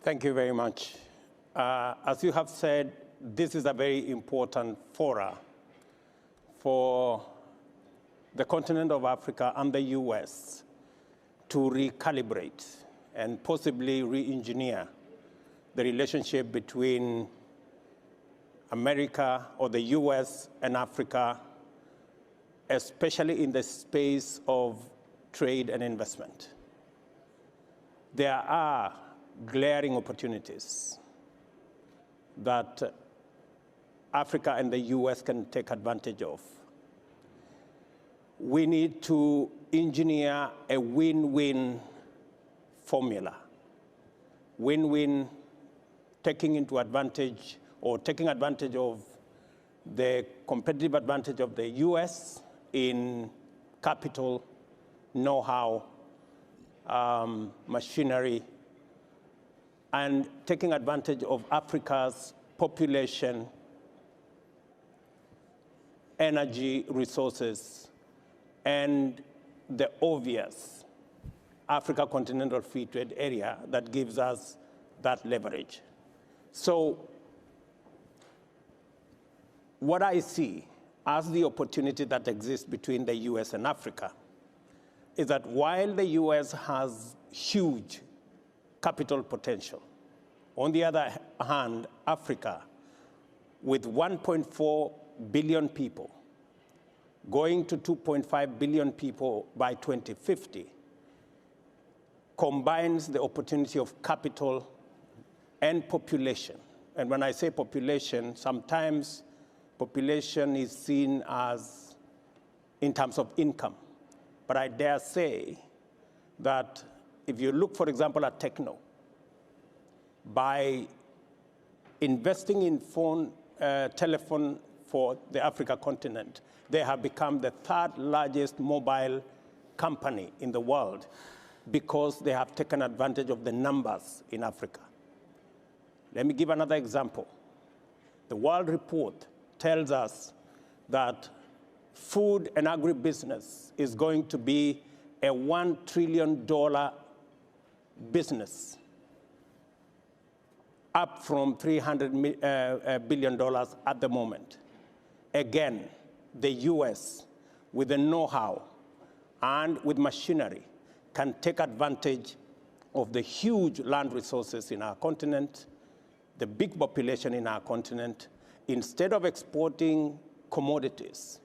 Thank you very much. As you have said, this is a very important fora for the continent of Africa and the US to recalibrate and possibly re-engineer the relationship between America or the US and Africa, especially in the space of trade and investment. There are glaring opportunities that Africa and the US can take advantage of. We need to engineer a win-win formula. Win-win, taking advantage of the competitive advantage of the US in capital, know-how, machinery, and taking advantage of Africa's population, energy resources, and the obvious Africa Continental Free Trade Area that gives us that leverage. So what I see as the opportunity that exists between the US and Africa is that while the US has huge capital potential, on the other hand, Africa, with 1.4 billion people, going to 2.5 billion people by 2050, combines the opportunity of capital and population. And when I say population, sometimes population is seen as in terms of income. But I dare say that if you look, for example, at techno, by investing in telephone for the Africa continent, they have become the third largest mobile company in the world because they have taken advantage of the numbers in Africa. Let me give another example. The World Report tells us that food and agribusiness is going to be a $1 trillion business, up from $300 billion at the moment. Again, the US, with the know-how and with machinery, can take advantage of the huge land resources in our continent, the big population in our continent. Instead of exporting commodities,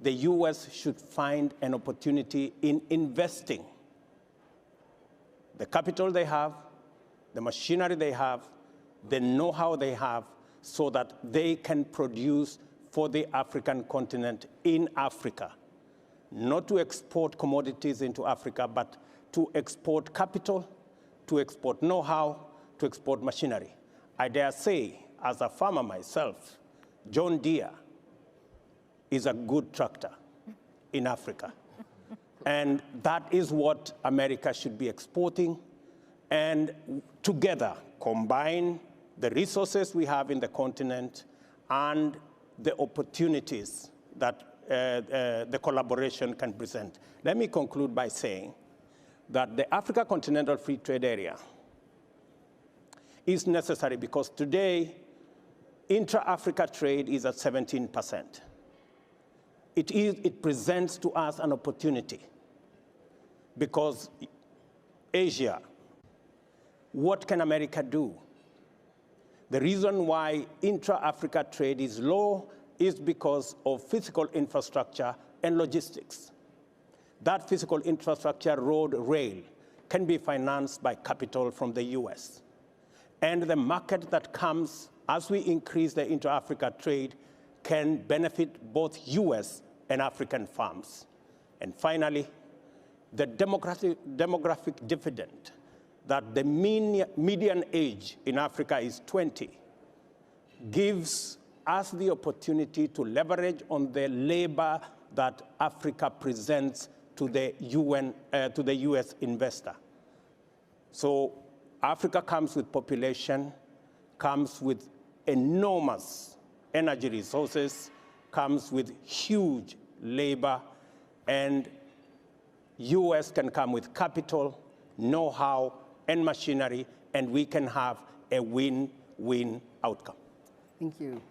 the US should find an opportunity in investing the capital they have, the machinery they have, the know-how they have, so that they can produce for the African continent in Africa. Not to export commodities into Africa, but to export capital, to export know-how, to export machinery. I dare say, as a farmer myself, John Deere is a good tractor in Africa. And that is what America should be exporting. And together, combine the resources we have in the continent and the opportunities that the collaboration can present. Let me conclude by saying that the Africa Continental Free Trade Area is necessary because today, intra-Africa trade is at 17%. It presents to us an opportunity because Asia, what can America do? The reason why intra-Africa trade is low is because of physical infrastructure and logistics. That physical infrastructure, road, rail, can be financed by capital from the US. And the market that comes as we increase the intra-Africa trade can benefit both US and African farms. And finally, the demographic dividend that the median age in Africa is 20 gives us the opportunity to leverage on the labor that Africa presents to the US investor. So Africa comes with population, comes with enormous energy resources, comes with huge labor, and US can come with capital, know-how, and machinery, and we can have a win-win outcome. Thank you.